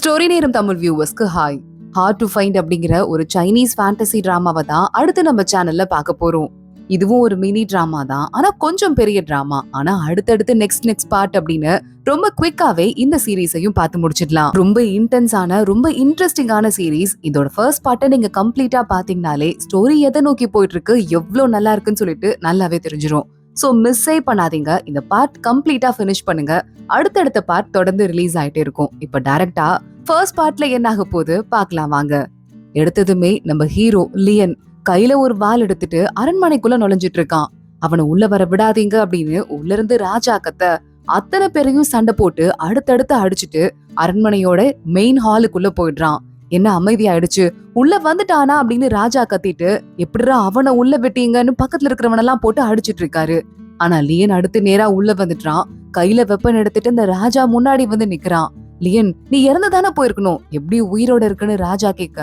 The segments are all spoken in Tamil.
ஸ்டோரி நேரம் தமிழ் வியூவர்ஸ்க்கு ஹாய். ஹார்ட் டு ஃபைண்ட் அப்படிங்கிற ஒரு சைனீஸ் ஃபேண்டசி டிராமாவை தான் அடுத்து நம்ம சேனல்ல பார்க்க போறோம். இதுவும் ஒரு மினி டிராமா தான், ஆனா கொஞ்சம் பெரிய டிராமா. ஆனா அடுத்தடுத்து நெக்ஸ்ட் பார்ட் அப்படின்னு ரொம்ப குவிக்காவே இந்த சீரீஸையும் பார்த்து முடிச்சிடலாம். ரொம்ப இன்டென்ஸான ரொம்ப இன்ட்ரெஸ்டிங்கான சீரீஸ். இதோட ஃபர்ஸ்ட் பார்ட்டை நீங்க கம்ப்ளீட்டா பாத்தீங்கனாலே ஸ்டோரி எதை நோக்கி போயிட்டு இருக்கு, எவ்வளவு நல்லா இருக்குன்னு சொல்லிட்டு நல்லாவே தெரிஞ்சிடும். சோ மிஸ்ஸே பண்ணாதீங்க. இந்த பார்ட் கம்ப்ளீட்டா ஃபினிஷ் பண்ணுங்க. அடுத்தடுத்த பார்ட் தொடர்ந்து ரிலீஸ் ஆயிட்டே இருக்கும். இப்ப டைரக்டா ஃபர்ஸ்ட் பார்ட்ல என்ன ஆக போகுது பார்க்கலாம் வாங்க. எடுத்ததுமே நம்ம ஹீரோ லியன் கையில ஒரு வாள் எடுத்துட்டு அரண்மனைக்குள்ள நுழைஞ்சிட்டு இருக்கான். அவனை உள்ள வர விடாதீங்க அப்படின்னு உள்ள இருந்து ராஜா கத்த அத்தனை பேரையும் சண்டை போட்டு அடுத்தடுத்து அடிச்சுட்டு அரண்மனையோட மெயின் ஹாலுக்குள்ள போயிடுறான். என்ன அமைதி ஆயிடுச்சு, உள்ள வந்துட்டானா அப்படின்னு ராஜா கத்திட்டு எப்படிடா அவனை உள்ள விட்டீங்கன்னு பக்கத்துல இருக்கிறவனெல்லாம் போட்டு அடிச்சிட்டு இருக்காரு. ஆனா லியன் அடுத்து நேரா உள்ள வந்துட்டான். கையில வெப்பன் எடுத்துட்டு இந்த ராஜா முன்னாடி வந்து நிக்கிறான். லியன், நீ இறந்துதானே போயிருக்கணும். எப்படி உயிரோட இருக்குன்னு ராஜா கேட்க,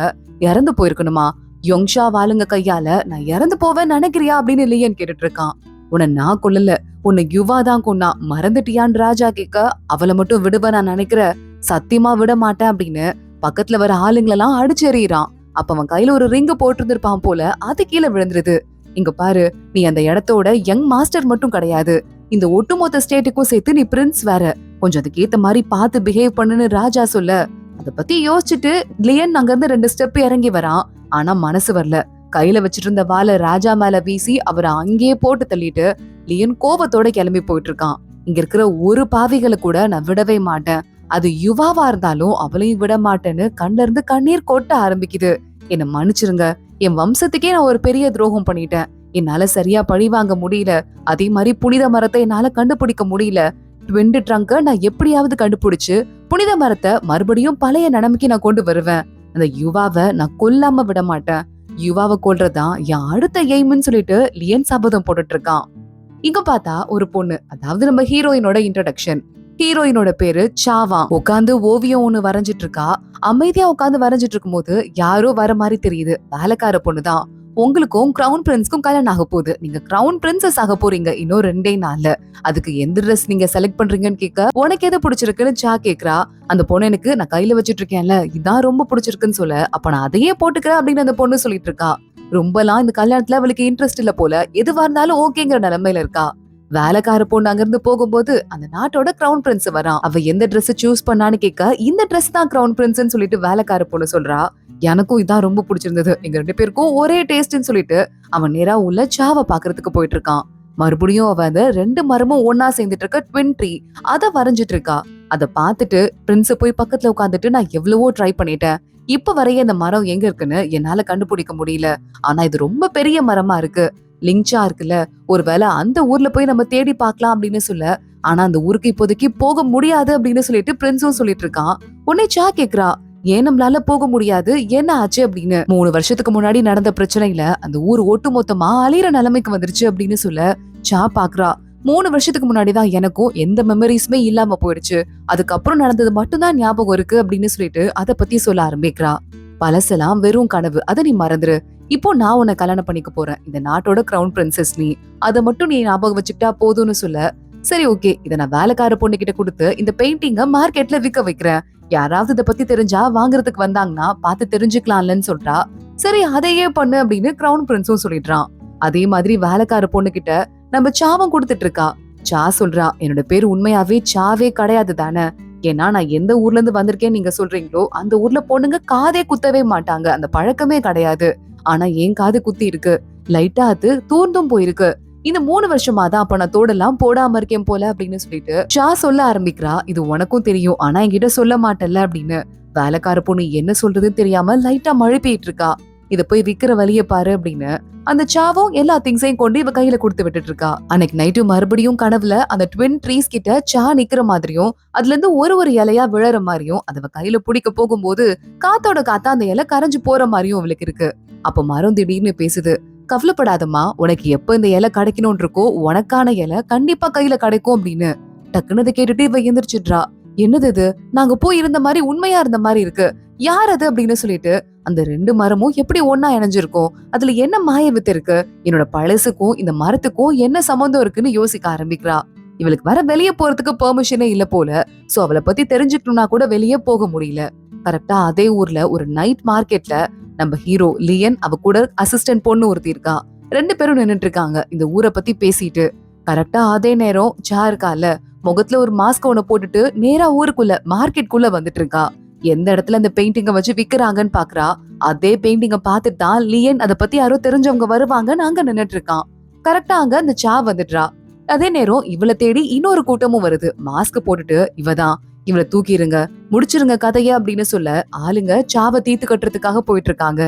இறந்து போயிருக்கணுமா? யோங்ஷா வாளுங்க கையால நான் இறந்து போவேன்னு நினைக்கிறியா அப்படின்னு லியன் கேட்டுட்டு இருக்கான். உன்னை நான் கொல்லல, உன்னை யுவா தான் கொன்னா, மறந்துட்டியான்னு ராஜா கேட்க, அவளை மட்டும் விடுவ நான் நினைக்கிற, சத்தியமா விட மாட்டேன் அப்படின்னு பக்கத்துல வர ஆளுங்களெல்லாம் அடிச்சு எறியறான். அப்ப அவன் கையில ஒரு ரிங்கு போட்டு இருந்திருப்பான் போல, அது கீழே விழுந்துருது. இங்க பாரு, நீ அந்த இடத்தோட யங் மாஸ்டர் மட்டும் கிடையாது, இந்த ஒட்டுமொத்த ஸ்டேட்டுக்கும் சேர்த்து நீ பிரின்ஸ் வேற. கொஞ்சம் அதுக்கு ஏத்த மாதிரி பார்த்து பிஹேவ் பண்ணுன்னு ராஜா சொல்ல, அத பத்தி யோசிச்சுட்டு லியன் அங்க இருந்து 2 ஸ்டெப் இறங்கி வரான். ஆனா மனசு வரல. கையில வச்சிட்டு இருந்த வாளை ராஜா மேல வீசி அவரை அங்கேயே போட்டு தள்ளிட்டு லியன் கோபத்தோட கிளம்பி போயிட்டு இருக்கான். இங்க இருக்கிற ஒரு பாவிகளை கூட நான் விடவே மாட்டேன், அது யுவாவா இருந்தாலும் அவளையும் விட மாட்டேன்னு கண்ணுல இருந்து கண்ணீர் கொட்ட ஆரம்பிக்குது. என்ன மன்னிச்சிருங்க, என் வம்சத்துக்கே நான் ஒரு பெரிய துரோகம் பண்ணிட்டேன். என்னால சரியா பழி வாங்க முடியல. அதே மாதிரி புனித மரத்தை என்னால கண்டுபிடிக்க முடியல. ட்வின் ட்ரங்க நான் எப்படியாவது கண்டுபிடிச்சு புனித மரத்தை மறுபடியும் பழைய நிலைமைக்கு நான் கொண்டு வருவேன். அந்த யுவாவை நான் கொல்லாம விட மாட்டேன். யுவாவை கொல்றதான் என் அடுத்த எய்ம்னு சொல்லிட்டு லியன் சபதம் போட்டுட்டு இருக்கான். இங்க பார்த்தா ஒரு பொண்ணு, அதாவது நம்ம ஹீரோயினோட இன்ட்ரோடக்ஷன். ஹீரோயினோட பேரு சாவா. உட்காந்து ஓவியம் ஒண்ணு வரைஞ்சிட்டு இருக்கா. அமைதியா உட்காந்து வரைஞ்சிட்டு இருக்கும் போது யாரோ வர மாதிரி தெரியுது. வேலைக்கார பொண்ணுதான். உங்களுக்கும் கிரவுன் பிரின்ஸ்க்கும் கல்யாணம் ஆக போகுது. நீங்க கிரவுன் பிரின்சஸ் ஆக போறீங்க இன்னும் 2 நாள்ல. அதுக்கு எந்த ட்ரெஸ் நீங்க செலக்ட் பண்றீங்கன்னு கேட்க, உனக்கு எது பிடிச்சிருக்குன்னு சா கேக்குறா. அந்த பொண்ணு, எனக்கு நான் கையில வச்சிட்டு இருக்கேன்ல இதான் ரொம்ப பிடிச்சிருக்குன்னு சொல்ல, அப்ப நான் அதையே போட்டுக்கிறேன் அப்படின்னு அந்த பொண்ணு சொல்லிட்டு இருக்கா. ரொம்பலாம் இந்த கல்யாணத்துல அவளுக்கு இன்ட்ரெஸ்ட் இல்ல போல, எதுவா இருந்தாலும் ஓகேங்கிற நிலைமையில இருக்கா. வேலைக்கார பொண்ணு அங்கிருந்து போகும்போது அந்த நாட்டோட கிரவுன் பிரின்ஸ் வரான். அவ எந்த ட்ரெஸ் சூஸ் பண்ணான்னு கேட்க, இந்த ட்ரெஸ் தான் கிரவுன் பிரின்ஸ்ன்னு சொல்லிட்டு வேலைக்கார பொண்ணு சொல்றா. எனக்கும் இதான் ரொம்ப பிடிச்சிருந்தது, எங்க 2 பேருக்கும் ஒரே டேஸ்ட்னு சொல்லிட்டு அவன் நேரா உள்ள சாவை பாக்குறதுக்கு போயிட்டு இருக்கான். மறுபடியும் அவ அந்த 2 மரமும் ஒன்னா சேர்ந்துட்டு இருக்க ட்வின் ட்ரீ அத வரைஞ்சிட்டு இருக்கா. அத பாத்துட்டு பிரின்ஸ் போய் பக்கத்துல உட்காந்துட்டு, நான் எவ்வளவோ ட்ரை பண்ணிட்டேன், இப்ப வரைய இந்த மரம் எங்க இருக்குன்னு என்னால கண்டுபிடிக்க முடியல. ஆனா இது ரொம்ப பெரிய மரமா இருக்கு, லிங்சா இருக்குல்ல, ஒருவேளை அந்த ஊர்ல போய் நம்ம தேடி பார்க்கலாம் அப்படின்னு சொல்ல, ஆனா அந்த ஊருக்கு இப்போதைக்கு போக முடியாது அப்படின்னு சொல்லிட்டு பிரின்ஸும் சொல்லிட்டு இருக்கான். உன்னை சா கேக்குறா, ஏன் நம்மளால போக முடியாது, என்ன ஆச்சு அப்படின்னு. 3 வருஷத்துக்கு முன்னாடி நடந்த பிரச்சனையில அந்த ஊர் ஒட்டு மொத்தமா அழியிற நிலைமைக்கு வந்துருச்சு அப்படின்னு சொல்ல, சா பாக்குறா. 3 வருஷத்துக்கு முன்னாடிதான் எனக்கும் எந்த மெமரிஸுமே இல்லாம போயிடுச்சு, அதுக்கப்புறம் நடந்தது மட்டும்தான் ஞாபகம் இருக்கு அப்படின்னு சொல்லிட்டு அத பத்தி சொல்ல ஆரம்பிக்கிறா. பழசெல்லாம் வெறும் கனவு, அதை நீ மறந்துரு. இப்போ நான் உன்னை கல்யாணம் பண்ணிக்க போறேன், இந்த நாட்டோட கிரவுன் பிரின்சஸ் நீ, அதை மட்டும் நீ ஞாபகம் வச்சுக்கிட்டா போதும்னு சொல்ல, சரி ஓகே, இதை நான் வேலைக்கார பொண்ணு கிட்ட கொடுத்து இந்த பெயிண்டிங்க மார்க்கெட்ல விற்க வைக்கிறேன், யாராவது இதை பத்தி தெரிஞ்சா வாங்குறதுக்கு வந்தாங்கன்னா பார்த்து தெரிஞ்சுக்கலாம்லன்னு சொல்றா. சரி அதையே பண்ணு அப்படின்னு கிரவுன் பிரின்ஸும் சொல்லிடுறான். அதே மாதிரி வேலைக்கார பொண்ணு கிட்ட நம்ம சாவம் கொடுத்துட்டு இருக்கா. சா சொல்றா, என்னோட பேரு உண்மையாவே சாவே கிடையாது தானே, ஏன்னா நான் எந்த ஊர்ல இருந்து வந்திருக்கேன்னு நீங்க சொல்றீங்களோ அந்த ஊர்ல பொண்ணுங்க காதே குத்தவே மாட்டாங்க, அந்த பழக்கமே கிடையாது. ஆனா என் காது குத்தி இருக்கு, லைட்டா அது தூர்ந்தும் போயிருக்கு. இந்த 3 வருஷமா தான் அப்ப நான் தோடெல்லாம் போடாம இருக்கேன் போல அப்படின்னு சொல்லிட்டு சா சொல்ல ஆரம்பிக்கிறா. இது உனக்கும் தெரியும், ஆனா என்கிட்ட சொல்ல மாட்டல்ல அப்படின்னு. வேலைக்கார பொண்ணு என்ன சொல்றதுன்னு தெரியாம லைட்டா மழை பெய்யிட்டு இருக்கா. இத போய் விக்கிற வழிய பாரு அப்படின்னு அந்த சாவும் எல்லா திங்ஸையும் கொண்டு இவ கையில கொடுத்து விட்டுட்டு இருக்கா. அன்னைக்கு நைட்டு மறுபடியும் கனவுல அந்த ட்வின் ட்ரீஸ் கிட்ட சா நிக்கிற மாதிரியும் அதுல இருந்து ஒரு இலையா விழற மாதிரியும் அதவ கையில பிடிக்க போகும்போது காத்தோட காத்தா அந்த இலை கரைஞ்சு போற மாதிரியும் அவளுக்கு இருக்கு. அப்ப மரம் திடீர்னு பேசுது, கவலைப்படாதம்மா, உனக்கு எப்ப இந்த இலை கிடைக்கணும்னு இருக்கோ உனக்கான இலை கண்டிப்பா கையில கிடைக்கும் அப்படின்னு. டக்குன்னு அதை கேட்டுட்டு இவ எந்திரிச்சிடுறா. என்னது இது, நாங்க போய் இருந்த மாதிரி உண்மையா இருந்த மாதிரி இருக்கு, யார் அது அப்படின்னு சொல்லிட்டு அந்த 2 மரமும் எப்படி ஒன்னா இணைஞ்சிருக்கும், அதுல என்ன மாய வித்து இருக்கு, என்னோட பழசுக்கும் இந்த மரத்துக்கும் என்ன சம்பந்தம் இருக்குன்னு யோசிக்க ஆரம்பிக்கிறா. இவளுக்கு வர வெளியே போறதுக்கு பெர்மிஷனே இல்ல போல. சோ அவளை பத்தி தெரிஞ்சுக்கணும்னா கூட வெளியே போக முடியல. கரெக்டா அதே ஊர்ல ஒரு நைட் மார்க்கெட்ல நம்ம ஹீரோ லியன் அவ கூட அசிஸ்டன்ட் பொண்ணு ஒருத்தி இருக்கா. 2 பேரும் நின்னுட்டு இருக்காங்க இந்த ஊரை பத்தி பேசிட்டு. கரெக்டா அதே நேரம் சா இருக்கால, முகத்துல ஒரு மாஸ்க் ஒண்ணு போட்டுட்டு நேரா ஊருக்குள்ள மார்க்கெட்குள்ள வந்துட்டு இருக்கா. எந்த இடத்துல அந்த பெயிண்டிங்க வச்சு விக்கிறாங்கன்னு பாக்குறா. அதே பெயிண்டிங்க பாத்துட்டு தான் லியன் அத பத்தி யாரோ தெரிஞ்சவங்க வருவாங்கன்னு அங்க நின்னுட்டு இருக்கான். கரெக்டா அங்க அந்த சா வந்துடுறா. அதே நேரம் இவளை தேடி இன்னொரு கூட்டமும் வருது. மாஸ்க் போட்டுட்டு இவதான், இவளை தூக்கிருங்க, முடிச்சிருங்க கதைய அப்படின்னு சொல்ல ஆளுங்க சாவை தீர்த்து கட்டுறதுக்காக போயிட்டு இருக்காங்க.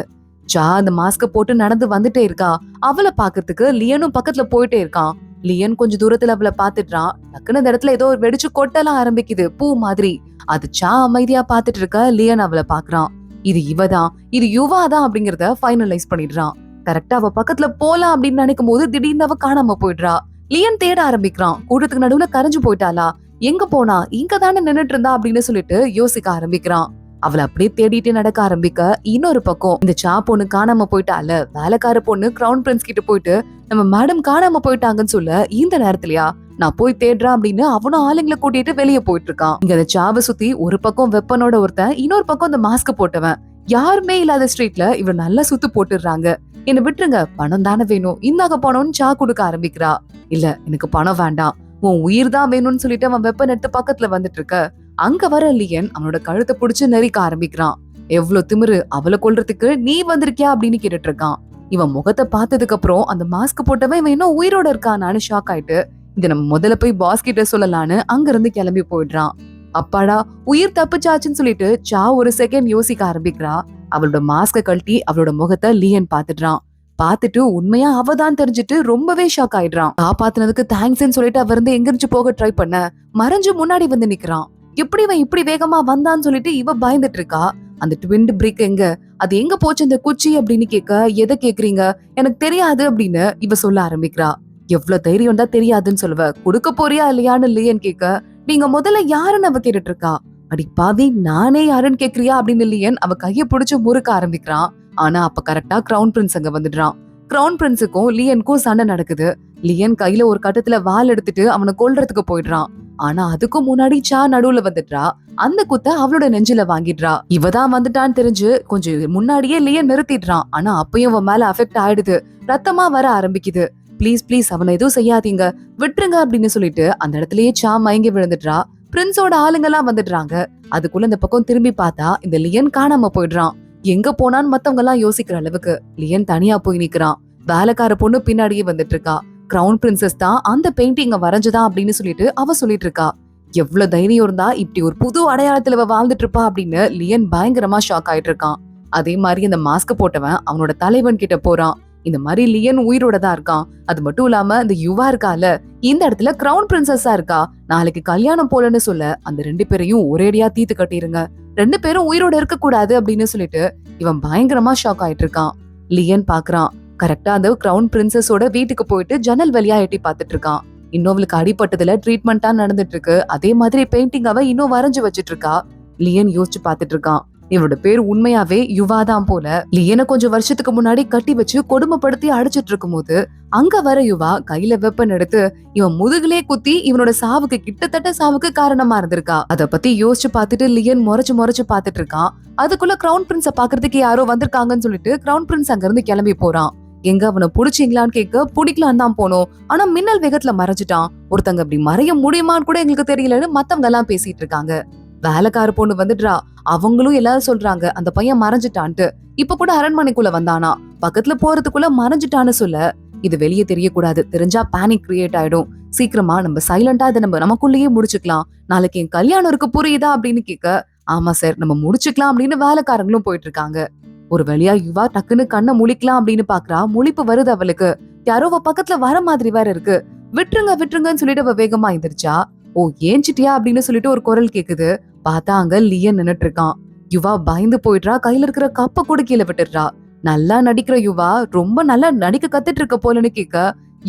சா அந்த மாஸ்க போட்டு நடந்து வந்துட்டே இருக்கா. அவளை பாக்குறதுக்கு லியனும் பக்கத்துல போயிட்டே இருக்கான். லியன் கொஞ்ச தூரத்துல அவளை பாத்துட்டான். டக்குனு இந்த இடத்துல ஏதோ வெடிச்சு கொட்டலாம் ஆரம்பிக்குது பூ மாதிரி. அது சா அமைதியா பாத்துட்டு இருக்க லியன் அவளை பாக்குறான். இது இவதான், இது யுவாதான் அப்படிங்கறத ஃபைனலைஸ் பண்ணிடுறான். கரெக்டா அவ பக்கத்துல போலாம் அப்படின்னு நினைக்கும் போது திடீர்னு அவ காணாம போயிடுறா. லியன் தேட ஆரம்பிக்கிறான். கூட்டத்துக்கு நடுவுல கரைஞ்சு போயிட்டாளா, எங்க போனா, இங்க தானே நின்னுட்டு இருந்தா அப்படின்னு சொல்லிட்டு யோசிக்க ஆரம்பிக்கிறான். அவளை அப்படியே தேடிட்டு நடக்க ஆரம்பிக்க இன்னொரு பக்கம் இந்த சா பொண்ணு காணாம போயிட்டால, வேலைக்கார பொண்ணு கிரவுன் பிரின்ஸ் கிட்ட போயிட்டு நம்ம மேடம் காணாம போயிட்டாங்கன்னு சொல்ல, இந்த நேரத்துலயா நான் போய் தேடுறேன் அப்படின்னு அவனும் ஆளுங்களை கூட்டிட்டு வெளியே போயிட்டு இருக்கான். இங்க அந்த சாவை சுத்தி ஒரு பக்கம் வெப்பனோட ஒருத்தன், இன்னொரு பக்கம் அந்த மாஸ்க் போட்டவன். யாருமே இல்லாத ஸ்ட்ரீட்ல இவன் நல்லா சுத்து போட்டுடுறாங்க. என்ன விட்டுருங்க, பணம் தானே வேணும், இந்தாங்க பணம்னு சா கொடுக்க ஆரம்பிக்கிறா. இல்ல எனக்கு பணம் வேண்டாம், உன் உயிர் தான் வேணும்னு சொல்லிட்டு அவன் வெப்பன் எடுத்து பக்கத்துல வந்துட்டு இருக்க. அங்க வர லியன் அவனோட கழுத்தை புடிச்சு நெரிக்க ஆரம்பிக்கிறான். எவ்வளவு திமிரு, அவளை கொல்றதுக்கு நீ வந்திருக்கியா அப்படின்னு கேட்டுட்டு இருக்கான். இவன் முகத்தை பார்த்ததுக்கு அப்புறம் அந்த மாஸ்க் போட்டவன் இவன் இன்னும் உயிரோட இருக்கானான்னு ஷாக் ஆயிட்டு, இத நம்ம முதல்ல போய் பாஸ் கிட்ட சொல்லலான்னு அங்க இருந்து கிளம்பி போயிடுறான். அப்பாடா உயிர் தப்பிச்சாச்சுன்னு சொல்லிட்டு சா ஒரு செகண்ட் யோசிக்க ஆரம்பிக்கிறா. அவளோட மாஸ்க கழட்டி அவளோட முகத்தை லியன் பாத்துடுறான். பாத்துட்டு உண்மையா அவதான் தெரிஞ்சுட்டு ரொம்பவே ஷாக் ஆயிடுறான். காப்பாத்துனதுக்கு தேங்க்ஸ்ன்னு சொல்லிட்டு அவ இருந்து எங்கிருந்து போக ட்ரை பண்ண, மறைஞ்சு முன்னாடி வந்து நிக்கிறான். எப்படி இவன் இப்படி வேகமா வந்தான்னு சொல்லிட்டு இவ பயந்துட்டு இருக்கா. அந்த ட்வின் பிரிக் எங்க, அது எங்க போச்சு அந்த குச்சி அப்படின்னு கேட்க, எதை கேக்குறீங்க, எனக்கு தெரியாது அப்படின்னு இவ சொல்ல ஆரம்பிக்கிறா. எவ்வளவு தைரியம் தான் தெரியாதுன்னு சொல்லுவ, கொடுக்க போறியா இல்லையான்னு லியன் கேட்க, நீங்க முதல்ல யாருன்னு அவ கேட்டுட்டு இருக்கா. அடி பாவி, நானே யாருன்னு கேக்குறியா அப்படின்னு லியன் அவ கைய புடிச்சு முறுக்க ஆரம்பிக்கிறான். ஆனா அப்ப கரெக்டா கிரவுன் பிரின்ஸ் அங்க வந்துடுறான். கிரவுன் பிரின்ஸுக்கும் லியனுக்கும் சண்டை நடக்குது. லியன் கையில ஒரு கட்டத்துல வால் எடுத்துட்டு அவனை கொல்றதுக்கு போயிடுறான். ஆனா அதுக்கும் முன்னாடி சா நடுவுல வந்துடுறா. அந்த குத்த அவளோட நெஞ்சில வாங்கிடுறா. இவதான் வந்துட்டான்னு தெரிஞ்சு கொஞ்சம் முன்னாடியே லியன் நிறுத்திடுறான். ஆனா அப்பயும் அவன் மேல அஃபெக்ட் ஆயிடுது. ரத்தமா வர ஆரம்பிக்குது. ப்ளீஸ் ப்ளீஸ் அவனை எதுவும் செய்யாதீங்க, விட்டுருங்க அப்படின்னு சொல்லிட்டு அந்த இடத்துலயே சா மயங்கி விழுந்துடுறா. பிரின்ஸோட ஆளுங்க எல்லாம் வந்துடுறாங்க. அதுக்குள்ள இந்த பக்கம் திரும்பி பார்த்தா இந்த லியன் காணாம போயிடுறான். எங்க போனான்னு மத்தவங்க எல்லாம் யோசிக்கிற அளவுக்கு லியன் தனியா போய் நிக்கிறான். வேலைக்கார பொண்ணு பின்னாடியே வந்துட்டு இருக்கா. கிரவுன் பிரின்சஸ் தான் அந்த பெயிண்டிங்க வரைஞ்சுதான் அப்படின்னு சொல்லிட்டு அவ சொல்லிட்டு இருக்கா. எவ்வளவு தைரியம் இருந்தா இப்படி ஒரு புது அடையாளத்துல அவ வாழ்ந்துட்டு இருப்பா அப்படின்னு லியன் பயங்கரமா ஷாக் ஆயிட்டு இருக்கான். அதே மாதிரி அந்த மாஸ்க் போட்டவன் அவனோட தலைவன் கிட்ட போறான். இந்த மாதிரி லியன் உயிரோட தான் இருக்கான். அது மட்டும் இல்லாம இந்த யுவா இருக்கால, இந்த இடத்துல கிரவுன் பிரின்சஸா இருக்கா. நாளைக்கு கல்யாணம் போலன்னு சொல்ல அந்த 2 பேரையும் ஒரேடியா தீத்து கட்டிருங்க, 2 பேரும் உயிரோட இருக்க கூடாது அப்படின்னு சொல்லிட்டு இவன் பயங்கரமா ஷாக் ஆயிட்டு இருக்கான். லியன் பாக்குறான். கரெக்டா அந்த கிரவுன் பிரின்சஸோட வீட்டுக்கு போயிட்டு ஜன்னல் வழியா எட்டி பாத்துட்டு இருக்கான். இன்னும் அவளுக்கு அடிபட்டதுல ட்ரீட்மெண்டா நடந்துட்டு இருக்கு. அதே மாதிரி பெயிண்டிங் அவ இன்னும் வரைஞ்சு வச்சிட்டு இருக்கா. லியன் யோசிச்சு பாத்துட்டு இருக்கான். இவனோட பேர் உண்மையாவே யுவாதான் போல. லியனை கொஞ்சம் வருஷத்துக்கு முன்னாடி கட்டி வச்சு கொடுமைப்படுத்தி அடிச்சிட்டு இருக்கும் போது அங்க வர யுவா கையில வெப்பன் எடுத்து இவன் முதுகுலே குத்தி இவனோட சாவுக்கு கிட்டத்தட்ட சாவுக்கு காரணமா இருந்திருக்கா. அத பத்தி யோசிச்சு பாத்துட்டு லியன் முறைச்சு முறைச்சு பாத்துட்டு இருக்கான். அதுக்குள்ள கிரவுன் பிரின்ஸ பாக்குறதுக்கு யாரோ வந்திருக்காங்கன்னு சொல்லிட்டு கிரவுன் பிரின்ஸ் அங்க இருந்து கிளம்பி போறான். எங்க அவனை புடிச்சீங்களான்னு கேட்க, புடிக்கலாம் தான் போனோம், ஆனா மின்னல் வேகத்துல மறைஞ்சிட்டான். ஒருத்தங்க அப்படி மறைய முடியுமான்னு கூட எங்களுக்கு தெரியலன்னு மத்தவங்க எல்லாம் பேசிட்டு இருக்காங்க. வேலைக்கார பொண்ணு வந்துடுறா. அவங்களும் எல்லாரும் சொல்றாங்க அந்த பையன் மறைஞ்சிட்டான்ட்டு. இப்ப கூட அரண்மனைக்குள்ள வந்தானா, பக்கத்துல போறதுக்குள்ள மறைஞ்சிட்டான்னு சொல்ல, இது வெளியே தெரியக்கூடாது, தெரிஞ்சா பேனிக் கிரியேட் ஆயிடும், சீக்கிரமா நம்ம சைலண்டா இதை நம்ம நமக்குள்ளேயே முடிச்சுக்கலாம், நாளைக்கு என் கல்யாணம் இருக்கு புரியுதா அப்படின்னு கேட்க, ஆமா சார் நம்ம முடிச்சுக்கலாம் அப்படின்னு வேலைக்காரங்களும் போயிட்டு இருக்காங்க. ஒரு வழியா யுவா டக்குன்னு கண்ணை முழிக்கலாம் அப்படின்னு பாக்குறா. முழிப்பு வருது அவளுக்கு. யாரோ பக்கத்துல வர மாதிரி வேற இருக்கு. விட்டுருங்க விட்டுருங்கன்னு சொல்லிட்டு அவ வேகமா எந்திரிச்சா. ஓ ஏஞ்சிட்டியா அப்படின்னு சொல்லிட்டு ஒரு குரல் கேக்குது. பார்த்தா அங்க லியன் நின்னுட்டு இருக்கான். யுவா பயந்து போயிடுறா. கையில இருக்கிற கப்ப கூட கீழே விட்டுடுறா. நல்லா நடிக்கிற யுவா, ரொம்ப நல்லா நடிக்க கத்துட்டு இருக்க போலன்னு கேட்க,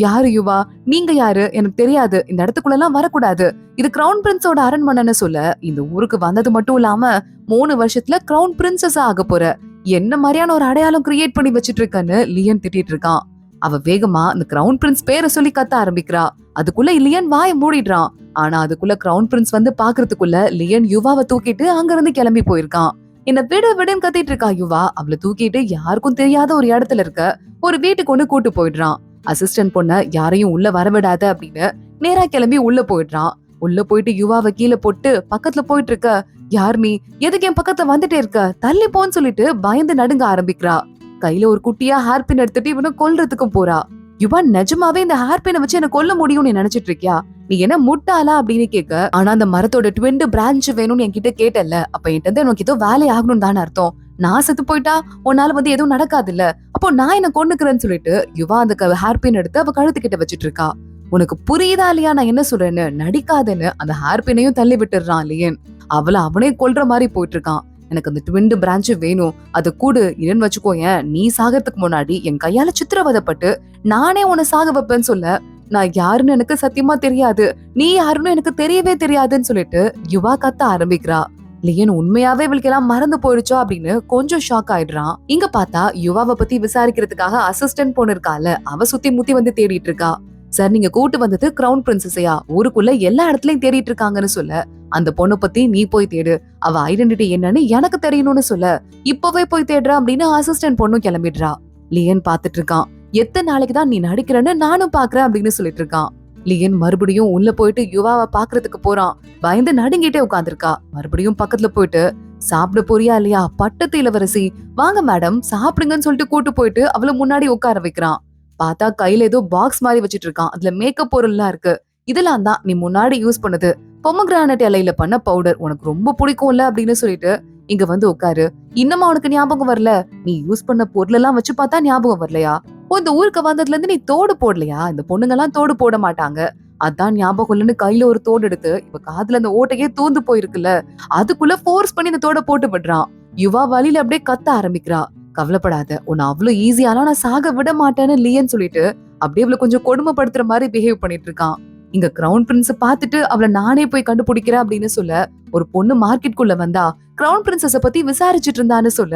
யாரு யுவா, நீங்க யாரு, எனக்கு தெரியாது, இந்த இடத்துக்குள்ள எல்லாம் வரக்கூடாது, இது கிரவுன் பிரின்ஸோட அரண்மனைன்னு சொல்ல, இந்த ஊருக்கு வந்தது மட்டும் இல்லாம 3 வருஷத்துல கிரவுன் பிரின்சஸ் ஆக போற, என்ன மாதிரியான ஒரு அடையாளம் கிரியேட் பண்ணி வச்சிட்டு இருக்கன்னு லியன் திட்டிட்டு இருக்கான். அவ வேகமா அந்த கிரவுன் பிரின்ஸ் பேரை சொல்லி கத்த ஆரம்பிக்கிறா. அதுக்குள்ள லியன் வாய மூடிடுறான். ஆனா அதுக்குள்ள கிரவுன் பிரின்ஸ் வந்து பாக்குறதுக்குள்ள லியன் யுவாவை தூக்கிட்டு அங்க இருந்து கிளம்பி போயிருக்கான். என்ன விட விடன்னு கத்திட்டு இருக்கா யுவா. அவளை தூக்கிட்டு யாருக்கும் தெரியாத ஒரு இடத்துல இருக்க ஒரு வீட்டுக்கு கொண்டு கூட்டு போயிடுறான். அசிஸ்டன்ட் பொண்ண யாரையும் உள்ள வரவிடாத அப்படின்னு நேரா கிளம்பி உள்ள போயிடுறான். உள்ள போயிட்டு யுவாவை கீழே போட்டு பக்கத்துல போயிட்டு இருக்க, யார் நீ, எதுக்கு என் பக்கத்துல வந்துட்டே இருக்க, தள்ளி போன்னு சொல்லிட்டு பயந்து நடுங்க ஆரம்பிக்கிறா. கையில ஒரு குட்டியா ஹேர்பின் எடுத்துட்டு இவனை கொல்றதுக்கும் போறா. யுவா, நிஜமாவே இந்த ஹேர்பினை வச்சு என்ன கொல்ல முடியும்னு நீ நினைச்சிட்டு இருக்கியா? நீ என்ன முட்டாளா அப்படின்னு கேட்க, ஆனா அந்த மரத்தோட ட்வின் பிரான்ச் வேணும்னு என்கிட்ட கேட்டல, அப்ப என்கிட்ட உனக்கு ஏதோ வேலை ஆகணும்னு தானே அர்த்தம். நான் செத்து போயிட்டா உன்னால எதுவும் நடக்காது இல்ல, அப்போ நான் என்ன கொண்டுக்கிறேன்னு சொல்லிட்டு யுவா அந்த ஹேர்பின் எடுத்து அவ கழுத்துக்கிட்ட வச்சிட்டு இருக்கா. உனக்கு புரியுதா இல்லையா நான் என்ன சொல்றேன்னு? நடிக்காதன்னு அந்த ஹேர்பினையும் தள்ளி விட்டுறான் லியன். அவனே கொல்ற மாதிரி போயிட்டு இருக்கான். எனக்கு அந்த ட்வின் பிரான்ச் வேணும், அது கூடு இல்லன்னு வச்சுக்கோயேன், நீ சாகிறதுக்கு முன்னாடி என் கையால சித்திரவதைப்பட்டு நானே உன்னை சாக வைப்பேன்னு சொல்ல, நான் யாருன்னு எனக்கு சத்தியமா தெரியாது, நீ யாருன்னு எனக்கு தெரியவே தெரியாதுன்னு சொல்லிட்டு யுவா கத்த ஆரம்பிக்கிறா. லியன் உண்மையாவே இவளுக்கு எல்லாம் மறந்து போயிடுச்சோ அப்படின்னு கொஞ்சம் ஷாக் ஆயிடுறான். இங்க பார்த்தா யுவாவை பத்தி விசாரிக்கிறதுக்காக அசிஸ்டன்ட் பொண்ணு இருக்கால, அவ சுத்தி முத்தி வந்து தேடிட்டு இருக்கா. சார், நீங்க கூட்டு வந்தது கிரவுன் பிரின்சஸையா? ஊருக்குள்ள எல்லா இடத்துலயும் தேடிட்டு இருக்காங்கன்னு சொல்ல, அந்த பொண்ணு பத்தி நீ போய் தேடு, அவ ஐடென்டிட்டி என்னன்னு எனக்கு தெரியணும்னு சொல்ல, இப்பவே போய் தேடுறா அப்படின்னு அசிஸ்டன்ட் பொண்ணும் கிளம்பிடுறா. லியன் பாத்துட்டு இருக்கான். எத்தனை நாளைக்கு தான் நீ நடிக்கிறன்னு நானும் பாக்குறேன் அப்படின்னு சொல்லிட்டு இருக்கான். லியன் மறுபடியும் உள்ள போயிட்டு யுவாவை பாக்குறதுக்கு போறான். பயந்து நடுங்கிட்டே உட்காந்துருக்கா. மறுபடியும் பக்கத்துல போயிட்டு, சாப்பிட போறியா இல்லையா பட்டத்து இளவரசி, வாங்க மேடம் சாப்பிடுங்கன்னு சொல்லிட்டு கூட்டு போயிட்டு அவளை முன்னாடி உட்கார வைக்கிறான். பார்த்தா கையில ஏதோ பாக்ஸ் மாதிரி வச்சிட்டு இருக்கான். அதுல மேக்கப் பொருள்லாம் இருக்கு. இதெல்லாம் தான் நீ முன்னாடி யூஸ் பண்ணது, பொமோகிரானட் இலையில பண்ண பவுடர், உனக்கு ரொம்ப பிடிக்கும்ல அப்படின்னு சொல்லிட்டு இங்க வந்து உட்காரு. இன்னமா உனக்கு ஞாபகம் வரல? நீ யூஸ் பண்ண பொருள் எல்லாம் வச்சு பார்த்தா ஞாபகம் வரலையா? இந்த ஊருக்கு வந்ததுல இருந்து நீ தோடு போடலையா? இந்த பொண்ணுங்க எல்லாம் தோடு போட மாட்டாங்க, அதான் ஞாபகம் இல்லன்னு கையில ஒரு தோடு எடுத்து இவ காதுல அந்த ஓட்டையே தூந்து போயிருக்குல்ல, அதுக்குள்ள ஃபோர்ஸ் பண்ணி இந்த தோட போட்டு விடுறான். யுவா வழியில அப்படியே கத்த ஆரம்பிக்கிறா. கவலைப்படாத, உன்னை அவ்வளவு ஈஸியாலாம் நான் சாக விட மாட்டேன்னு லியன் சொல்லிட்டு அப்படியே அவளை கொஞ்சம் கொடுமைப்படுத்துற மாதிரி பிஹேவ் பண்ணிட்டு இருக்கான். இங்க கிரவுன் பிரின்ஸ் பாத்துட்டு அவளை நானே போய் கண்டுபிடிக்கிறேன் அப்படின்னு சொல்ல, ஒரு பொண்ணு மார்க்கெட்குள்ள வந்தா கிரவுன் பிரின்சஸ பத்தி விசாரிச்சுட்டு இருந்தான்னு சொல்ல,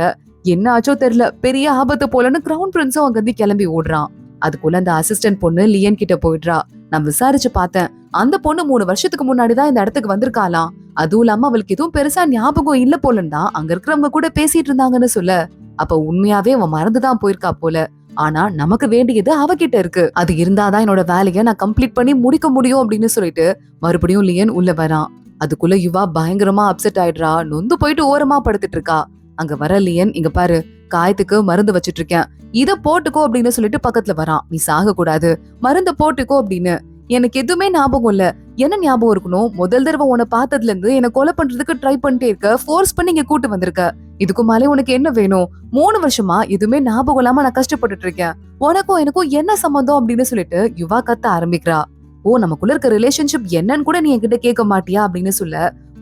என்ன ஆச்சோ தெரியல, பெரிய ஆபத்து போலன்னு கிரவுன் பிரின்ஸும் அங்க இருந்து கிளம்பி ஓடுறான். அதுக்குள்ள அந்த அசிஸ்டன்ட் பொண்ணு லியன் கிட்ட போயிடுறா. நான் விசாரிச்சு பார்த்தேன், அந்த பொண்ணு 3 வருஷத்துக்கு முன்னாடிதான் இந்த இடத்துக்கு வந்திருக்காளாம். அதுவும் இல்லாம அவளுக்கு எதுவும் பெருசா ஞாபகம் இல்ல போலன்னு தான் அங்க இருக்கிறவங்க கூட பேசிட்டு இருந்தாங்கன்னு சொல்ல, அப்ப உண்மையாவே அவன் மறந்துதான் போயிருக்கா போல. ஆனா நமக்கு வேண்டியது அவகிட்ட இருக்கு, அது இருந்தாதான் என்னோட வேலையை நான் கம்ப்ளீட் பண்ணி முடிக்க முடியும் அப்படின்னு சொல்லிட்டு மறுபடியும் லியன் உள்ள வரான். அதுக்குள்ள யுவா பயங்கரமா அப்செட் ஆயிடுறா. நொந்து போயிட்டு ஓரமா படுத்துட்டு இருக்கா. அங்க வர லியன், இங்க பாரு, காயத்துக்கு மருந்து வச்சிட்டு இருக்கேன், இத போட்டுக்கோ அப்படின்னு சொல்லிட்டு பக்கத்துல வரான். நீ சாக கூடாது, மருந்த போட்டுக்கோ அப்படின்னு. எனக்கு எதுவுமே ஞாபகம் இல்ல. என்ன ஞாபகம் இருக்கணும்? முதல் தடவை உன்னை பார்த்ததுல இருந்து என்ன கொலை பண்றதுக்கு ட்ரை பண்ணிட்டே இருக்க, ஃபோர்ஸ் பண்ணி இங்க கூட்டு வந்திருக்க. இதுக்கு மேலே உனக்கு என்ன வேணும்? 3 வருஷமா எதுவுமே ஞாபகம் இல்லாம நான் கஷ்டப்பட்டுட்டு இருக்கேன், உனக்கும் எனக்கும் என்ன சம்பந்தம் அப்படின்னு சொல்லிட்டு யுவா கத்த ஆரம்பிக்கிறா. ஓ, நமக்குள்ள இருக்க ரிலேஷன்ஷிப் என்னன்னு கூட நீ என்கிட்ட கேட்க மாட்டியா அப்படின்னு சொல்ல,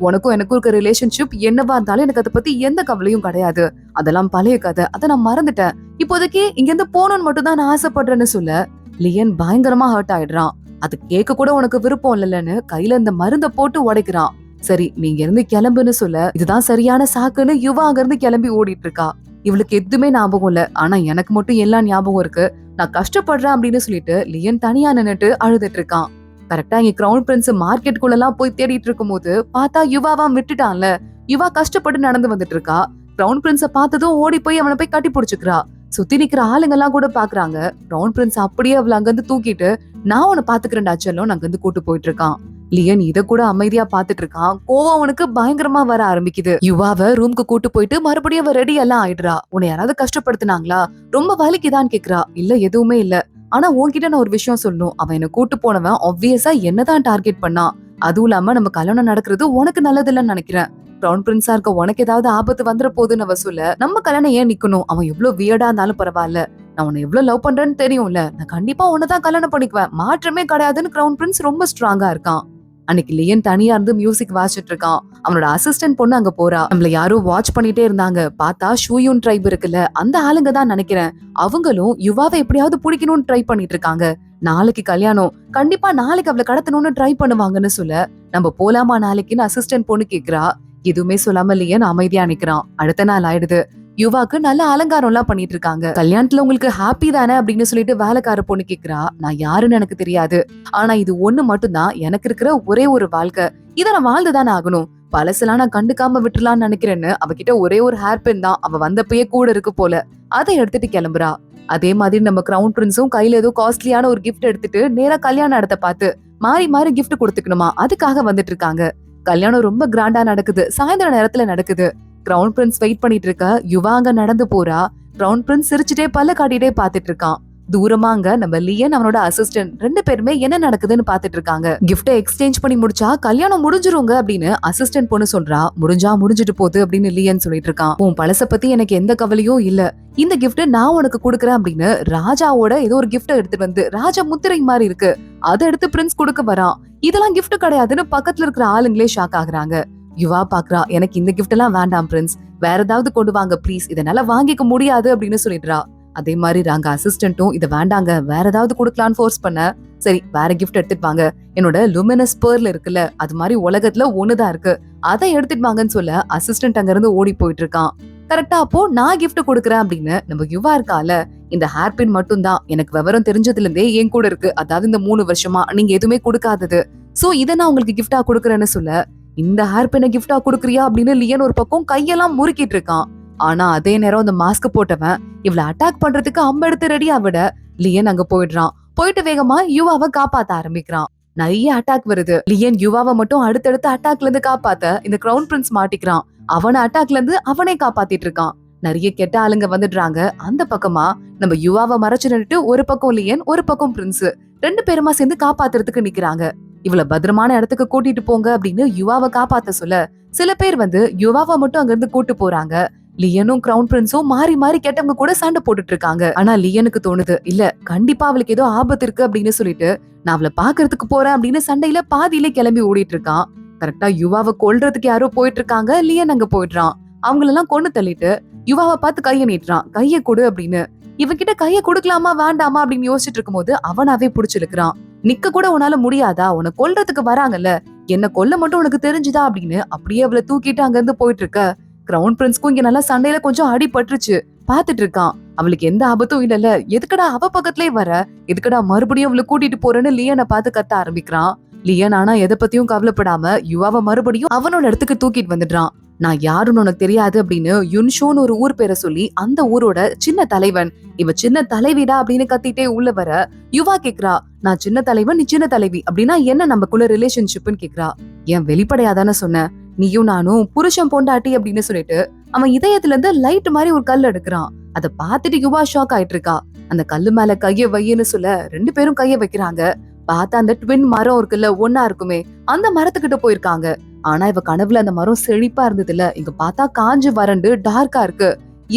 உனக்கும் எனக்கும் இருக்க ரிலேஷன்ஷிப் என்னவா இருந்தாலும் எனக்கு அதை பத்தி எந்த கவலையும் கிடையாது, அதெல்லாம் பழைய கதை, அதை நான் மறந்துட்டேன், இப்போதைக்கு இங்க இருந்து போகணும்னு மட்டும் தான் நான் ஆசைப்படுறேன்னு சொல்ல, லியன் பயங்கரமா ஹர்ட் ஆயிடுறான். அது கேட்க கூட உனக்கு விருப்பம் இல்லன்னு கையில இந்த மருந்த போட்டு உடைக்கிறான். சரி, நீங்க இருந்து கிளம்புன்னு சொல்ல, இதுதான் சரியான சாக்குன்னு யுவா அங்க இருந்து கிளம்பி ஓடிட்டு இருக்கா. இவளுக்கு எதுவுமே ஞாபகம் இல்ல, ஆனா எனக்கு மட்டும் எல்லாம் ஞாபகம் இருக்கு, நான் கஷ்டப்படுறேன் அப்படின்னு சொல்லிட்டு லியன் தனியா நின்னுட்டு அழுதுட்டு இருக்கான். கரெக்டா இங்க கிரவுன் பிரின்ஸ் மார்க்கெட்டுக்குள்ள எல்லாம் போய் தேடிட்டு இருக்கும் போது பார்த்தா யுவாவா விட்டுட்டான்ல. யுவா கஷ்டப்பட்டு நடந்து வந்துட்டு இருக்கா. கிரவுன் பிரின்ஸ பார்த்ததும் ஓடி போய் அவனை போய் கட்டி பிடிச்சுக்கிறா. சுத்தி நிக்கிற ஆளுங்க எல்லாம் கூட பாக்குறாங்க. கிரவுன் பிரின்ஸ் அப்படியே அவளை அங்க இருந்து தூக்கிட்டு, நான் உன்னை பாத்துக்கிறேன்டா செல்லம், அங்க இருந்து கூட்டு போயிட்டு இருக்கான். லியன் இத கூட அமைதியா பாத்துட்டு இருக்கான். கோவம் அவனுக்கு பயங்கரமா வர ஆரம்பிக்குது. யுவாவை ரூம்க்கு கூட்டு போயிட்டு மறுபடியும் அவ ரெடி எல்லாம் ஆயிடுறா. உன்னை யாராவது கஷ்டப்படுத்தினாங்களா, ரொம்ப வலிக்குதான்னு கேக்குறா. இல்ல, எதுவுமே இல்ல, ஆனா உன்கிட்ட நான் ஒரு விஷயம் சொல்லணும், அவன் என்ன கூட்டு போனவன் ஆப்வியஸா என்னதான் டார்கெட் பண்ணான், அதுவும் இல்லாம நம்ம கல்யாணம் நடக்கிறது உனக்கு நல்லது இல்லன்னு நினைக்கிறேன், கிரவுன் பிரின்ஸா இருக்க உனக்கு ஏதாவது ஆபத்து வந்துட போகுதுன்னு அவ சொல்ல, நம்ம கல்யாணம் ஏன் நிக்கணும், அவன் எவ்வளவு வியர்டா இருந்தாலும் பரவாயில்ல, நான் உன்னை எவ்வளவு லவ் பண்றேன்னு தெரியும்ல, நான் கண்டிப்பா உன்னதான் கல்யாணம் பண்ணிக்குவேன், மாற்றமே கிடையாதுன்னு கிரவுன் பிரின்ஸ் ரொம்ப ஸ்ட்ராங்கா இருக்கான். அன்னைக்கு லியன் தனியா இருந்து மியூசிக் வாசிச்சுட்டு இருக்கான். அவனோட அசிஸ்டன்ட் பொண்ணு அங்க போறா. நம்மள யாரும் வாட்ச் பண்ணிட்டே இருந்தாங்க. பார்த்தா ஷூயூன் ட்ரைப் இருக்குல்ல, அந்த ஆளுங்க தான் நினைக்கிறேன். அவங்களும் யுவாவை எப்படியாவது பிடிக்கணும்னு ட்ரை பண்ணிட்டு இருக்காங்க. நாளைக்கு கல்யாணம், கண்டிப்பா நாளைக்கு அவளை கடத்தணும்னு ட்ரை பண்ணுவாங்கன்னு சொல்ல, நம்ம போலாமா நாளைக்குன்னு அசிஸ்டன்ட் பொண்ணு கேக்குறா. எதுவுமே சொல்லாம லியன் அமைதியா நிக்கிறான். அடுத்த நாள் ஆயிடுது. யுவாக்கு நல்ல அலங்காரம் எல்லாம் பண்ணிட்டு இருக்காங்க. கல்யாணத்துல உங்களுக்கு ஹாப்பி தானே அப்படின்னு சொல்லிட்டு வேலைக்கார பொண்ணு கேக்குறா. நான் யாருன்னு எனக்கு தெரியாது, ஆனா இது ஒண்ணு மட்டும்தான் எனக்கு இருக்கிற ஒரே ஒரு வாழ்க்கை, இத நான் வாழ்ந்துதானே ஆகணும், பழசெல்லாம் நான் கண்டுக்காம விட்டுலான்னு நினைக்கிறேன்னு அவகிட்ட ஒரே ஒரு ஹேர் பின் தான் அவ வந்தப்பயே கூட இருக்கு போல. அதை எடுத்துட்டு கிளம்புறா. அதே மாதிரி நம்ம கிரவுன் பிரின்ஸும் கையில ஏதோ காஸ்ட்லியான ஒரு கிஃப்ட் எடுத்துட்டு நேரா கல்யாண இடத்தை பார்த்து மாறி மாறி கிஃப்ட் கொடுத்துக்கணுமா அதுக்காக வந்துட்டு இருக்காங்க. கல்யாணம் ரொம்ப கிராண்டா நடக்குது. சாயந்தர நேரத்துல நடக்குது. கிரவுன் பிரின்ஸ் வெயிட் பண்ணிட்டு இருக்க. யுவா அங்க நடந்து போறா. கிரவுன் பிரின்ஸ் சிரிச்சுட்டே பல்ல காட்டிட்டே பாத்துட்டு இருக்கான். தூரமாங்க நம்ம லியன் அவனோட அசிஸ்டன்ட் 2 பேருமே என்ன நடக்குதுன்னு பாத்துட்டு இருக்காங்க. கிஃப்ட எக்ஸ்சேஞ்ச் பண்ணி முடிச்சா கல்யாணம் முடிஞ்சிருங்க அப்படின்னு அசிஸ்டன்ட் பொண்ணு சொல்றா. முடிஞ்சா முடிஞ்சிட்டு போகுது அப்படின்னு லியன் சொல்லிட்டு இருக்கான். உன் பழச பத்தி எனக்கு எந்த கவலையும் இல்ல. இந்த கிஃப்ட் நான் உனக்கு கொடுக்கறேன் அப்படின்னு ராஜாவோட ஏதோ ஒரு கிஃப்ட் எடுத்துட்டு வந்து ராஜா முத்திரை மாதிரி இருக்கு அதை எடுத்து பிரின்ஸ் கொடுக்க வரான். இதெல்லாம் கிஃப்ட் கிடையாதுன்னு பக்கத்துல இருக்கிற ஆளுங்களே ஷாக் ஆகுறாங்க. யுவா பாக்குறா. எனக்கு இந்த கிஃப்ட் எல்லாம் வேண்டாம் பிரின்ஸ், வேற ஏதாவது கொண்டு வாங்க ப்ளீஸ், இதனால வாங்கிக்க முடியாது அப்படின்னு சொல்லிடுறா. அதே மாதிரி நாங்க அசிஸ்டன்ட்டும் இதை வேண்டாங்க வேற ஏதாவது கொடுக்கலான்னு ஃபோர்ஸ் பண்ண, சரி வேற கிஃப்ட் எடுத்துட்டு வாங்க, என்னோட லுமினஸ் பேர்ல இருக்குல்ல அது மாதிரி உலகத்துல ஒண்ணுதான் இருக்கு அதை எடுத்துட்டு வாங்கன்னு சொல்ல அசிஸ்டன்ட் அங்க இருந்து ஓடி போயிட்டு இருக்கான். கரெக்டா அப்போ நான் கிஃப்ட் கொடுக்குறேன் அப்படின்னு நம்ம யுவா இருக்கால, இந்த ஹேர் பின் மட்டும் தான் எனக்கு விவரம் தெரிஞ்சதுல இருந்தே என் கூட இருக்கு, அதாவது இந்த 3 வருஷமா நீங்க எதுவுமே கொடுக்காதது, சோ இதை நான் உங்களுக்கு கிஃப்டா கொடுக்குறேன்னு சொல்ல, இந்த ஹேர் பின்னை கிஃப்டா கொடுக்குறியா அப்படின்னு லியன் ஒரு பக்கம் கையெல்லாம் முறுக்கிட்டு இருக்கான். ஆனா அதே நேரம் அந்த மாஸ்க் போட்டவன் இவளை அட்டாக் பண்றதுக்கு அம்ப எடுத்து ரெடியா விட லியன் அங்க போயிடுறான். போயிட்டு வேகமா யுவாவை காப்பாத்த ஆரம்பிக்கிறான். நிறைய அட்டாக் வருது. லியன் யுவாவை மட்டும் அடுத்தடுத்து அட்டாக்ல இருந்து காப்பாத்த இந்த கிரவுன் பிரின்ஸ் மாட்டிக்கிறான். அவன அட்டாக்ல இருந்து அவனே காப்பாத்திட்டு இருக்கான். நிறைய கெட்ட ஆளுங்க வந்துடுறாங்க. அந்த பக்கமா நம்ம யுவாவை மறைச்சு நின்னுட்டு ஒரு பக்கம் லியன் ஒரு பக்கம் பிரின்ஸ் 2 பேருமா சேர்ந்து காப்பாத்துறதுக்கு நிக்கிறாங்க. இவ்வளவு பத்திரமான இடத்துக்கு கூட்டிட்டு போங்க அப்படின்னு யுவாவை காப்பாத்த சொல்ல சில பேர் வந்து யுவாவை மட்டும் அங்க இருந்து கூட்டு போறாங்க. லியனும் கிரவுன் பிரின்ஸும் மாறி மாறி கெட்டவங்க கூட சண்டை போட்டுட்டு இருக்காங்க. ஆனா லியனுக்கு தோணுது இல்ல கண்டிப்பா அவளுக்கு ஏதோ ஆபத்து இருக்கு அப்படின்னு சொல்லிட்டு நான் அவளை பாக்குறதுக்கு போறேன் அப்படின்னு சண்டையில பாதியிலே கிளம்பி ஓடிட்டு இருக்கான். கரெக்டா யுவாவை கொல்றதுக்கு யாரோ போயிட்டு இருக்காங்க. லியன் அங்க போயிடுறான். அவங்களெல்லாம் கொண்டு தள்ளிட்டு யுவாவை பார்த்து கைய நீட்டுறான். கைய கொடு அப்படின்னு. இவகிட்ட கைய கொடுக்கலாமா வேண்டாமா அப்படின்னு யோசிச்சுட்டு இருக்கும் போது அவனாவே புடிச்சிருக்கிறான். நிக்க கூட உன்னால முடியாதா, உன்னை கொல்றதுக்கு வராங்கல்ல, என்ன கொல்ல மட்டும் உனக்கு தெரிஞ்சுதா அப்படின்னு அப்படியே அவளை தூக்கிட்டு அங்க இருந்து போயிட்டு இருக்க. கிரவுன் பிரின்ஸ்க்கும் இங்க நல்லா சண்டையில கொஞ்சம் அடி பட்டுருச்சு. பாத்துட்டு இருக்கான். அவளுக்கு எந்த ஆபத்தும் இல்லல, எதுக்கடா அவ பக்கத்திலே வர, எதுக்கடா மறுபடியும் அவளை கூட்டிட்டு போறேன்னு லியனை பார்த்து கத்த ஆரம்பிக்கிறான். லியன் ஆனா எதை பத்தியும் கவலைப்படாம யுவாவை மறுபடியும் அவனோட இடத்துக்கு தூக்கிட்டு வந்துடுறான். நான் யாருன்னு உனக்கு தெரியாது அப்படின்னு யுன்ஷோன்னு ஒரு ஊர் பேரை சொல்லி அந்த ஊரோட சின்ன தலைவன், இவ சின்ன தலைவிடா அப்படின்னு கத்திட்டே உள்ள வர யுவா கேக்குறா, நான் சின்ன தலைவன் நீ சின்ன தலைவி அப்படின்னா என்ன நமக்குள்ள ரிலேஷன்ஷிப்னு கேக்குறா. ஏன் வெளிப்படையாதானே சொன்ன, நீயும் நானும் புருஷன் பொண்டாட்டி அப்படின்னு சொல்லிட்டு அவன் இதயத்துல இருந்து லைட் மாதிரி ஒரு கல் எடுக்கிறான். அதை பார்த்துட்டு யுவா ஷாக் ஆயிட்டு இருக்கா. அந்த கல்லு மேல கைய வையன்னு சொல்ல 2 பேரும் கைய வைக்கிறாங்க. பார்த்தா அந்த ட்வின் மரம் இருக்குல்ல ஒன்னா இருக்குமே அந்த மரத்துக்கிட்ட போயிருக்காங்க. ஆனா இவ கனவுல அந்த மரம் செழிப்பா இருந்தது இல்ல, இங்க பார்த்தா காஞ்சு வறண்டு டார்க்கா இருக்கு.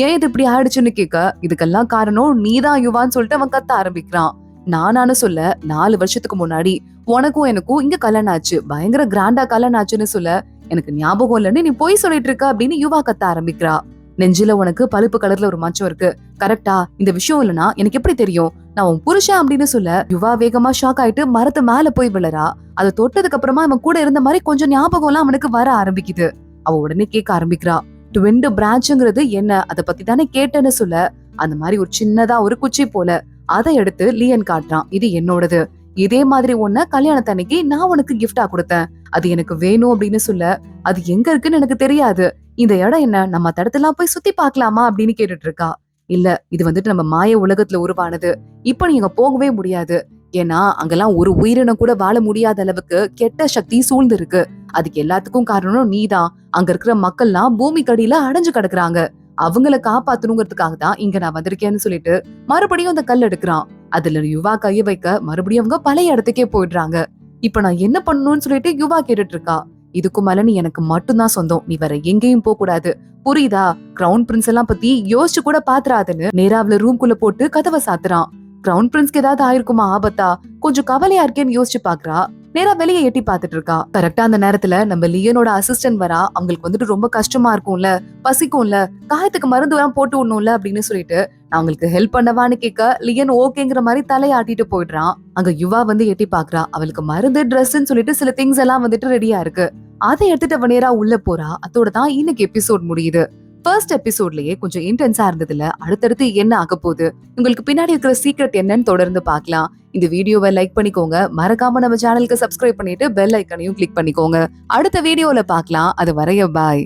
ஏன் இது இப்படி ஆயிடுச்சுன்னு கேட்க, இதுக்கெல்லாம் காரணம் நீதான் யுவான்னு சொல்லிட்டு அவன் கத்த ஆரம்பிக்கிறான். நானானு சொல்ல 4 வருஷத்துக்கு முன்னாடி உனக்கும் எனக்கும் இங்க கல்யாணம் ஆச்சு, பயங்கர கிராண்டா கல்யாணம் ஆச்சுன்னு சொல்ல, எனக்கு ஞாபகம் இல்லன்னு நீ போய் சொல்லிட்டு இருக்க அப்படின்னு யுவா கத்த ஆரம்பிக்கிறா. நெஞ்சில உனக்கு பழுப்பு கலர்ல ஒரு மச்சம் இருக்கு கரெக்டா, இந்த விஷயம் இல்லனா எனக்கு எப்படி தெரியும், நான் உன் புருஷன் அப்படின்னு சொல்ல யுவா வேகமா ஷாக் ஆயிட்டு மரத்து மேல போய் விழறா. அதை தொட்டதுக்கு அப்புறமா அவன் கூட இருந்த மாதிரி கொஞ்சம் ஞாபகம் எல்லாம் அவனுக்கு வர ஆரம்பிக்குது. அவ உடனே கேட்க ஆரம்பிக்கிறா, ட்வின் பிரான்ச்ங்கிறது என்ன, அதை பத்தி தானே கேட்டேன்னு சொல்ல அந்த மாதிரி ஒரு சின்னதா ஒரு குச்சி போல அதை எடுத்து லியன் காட்டுறான். இது என்னோடது, இதே மாதிரி ஒன்ன கல்யாணத்தன்னைக்கு நான் உனக்கு கிஃப்டா கொடுத்தேன், அது எனக்கு வேணும் அப்படின்னு சொல்ல, அது எங்க இருக்குன்னு எனக்கு தெரியாது, இந்த இடம் என்ன நம்ம தடத்தெல்லாம் போய் சுத்தி பாக்கலாமா அப்படின்னு கேட்டுட்டு இருக்கா. இல்ல இது வந்துட்டு நம்ம மாய உலகத்துல உருவானது, இப்ப நீங்க போகவே முடியாது, ஏன்னா அங்கெல்லாம் ஒரு உயிரினம் கூட வாழ முடியாத அளவுக்கு கெட்ட சக்தி சூழ்ந்து இருக்கு, அதுக்கு எல்லாத்துக்கும் காரணம் நீதான், அங்க இருக்கிற மக்கள்லாம் பூமிக்கடியில அடைஞ்சு கிடக்குறாங்க, அவங்கள காப்பாத்தணுங்கிறதுக்காக தான் இங்க நான் வந்திருக்கேன்னு சொல்லிட்டு மறுபடியும் அந்த கல் எடுக்கிறான். அதுல யுவா கைய வைக்க மறுபடியும் அவங்க பழைய இடத்துக்கே போயிடுறாங்க. இப்ப நான் என்ன பண்ணணும்னு சொல்லிட்டு யுவா கேட்டுட்டு இருக்கா. இதுக்கு மேல நீ எனக்கு மட்டும்தான் சொந்தம், நீ வேற எங்கேயும் போக கூடாது புரியுதா, கிரவுன் பிரின்ஸ் எல்லாம் பத்தி யோசிச்சு கூட பாத்துறாதுன்னு நேரா அவள ரூம்குள்ள போட்டு கதவை சாத்துறான். கிரவுன் பிரின்ஸ்க்கு ஏதாவது ஆயிருக்குமா ஆபத்தா, கொஞ்சம் கவலையா இருக்கேன்னு யோசிச்சு பாக்குறா. நேரா வெளியே எட்டி பாத்துட்டு இருக்கா. கரெக்டா அந்த நேரத்துல நம்ம லியனோட அசிஸ்டன்ட் வரா. அவங்களுக்கு வந்துட்டு ரொம்ப கஷ்டமா இருக்கும்ல, பசிக்கும்ல, காயத்துக்கு மருந்து எல்லாம் போட்டு விடணும்ல அப்படின்னு சொல்லிட்டு நான் அவங்களுக்கு ஹெல்ப் பண்ணவான்னு கேட்க லியன் ஓகேங்கிற மாதிரி தலையாட்டிட்டு போயிடுறான். அங்க யுவா வந்து எட்டி பாக்குறா. அவளுக்கு மருந்து ட்ரெஸ்ன்னு சொல்லிட்டு சில திங்ஸ் எல்லாம் வந்துட்டு ரெடியா இருக்கு. அதை எடுத்துட்டு அவ நேரா உள்ள போறா. அதோட தான் இன்னைக்கு எபிசோட் முடியுது. ஃபர்ஸ்ட் எபிசோட்லயே கொஞ்சம் இன்டென்ஸா இருந்ததுல அடுத்தடுத்து என்ன ஆக போகுது, உங்களுக்கு பின்னாடி இருக்கிற சீக்ரெட் என்னன்னு தொடர்ந்து பார்க்கலாம். இந்த வீடியோவை லைக் பண்ணிக்கோங்க, மறக்காம நம்ம சேனலுக்கு சப்ஸ்கிரைப் பண்ணிட்டு பெல் ஐக்கனையும் கிளிக் பண்ணிக்கோங்க. அடுத்த வீடியோல பார்க்கலாம். அது வரைய பாய்.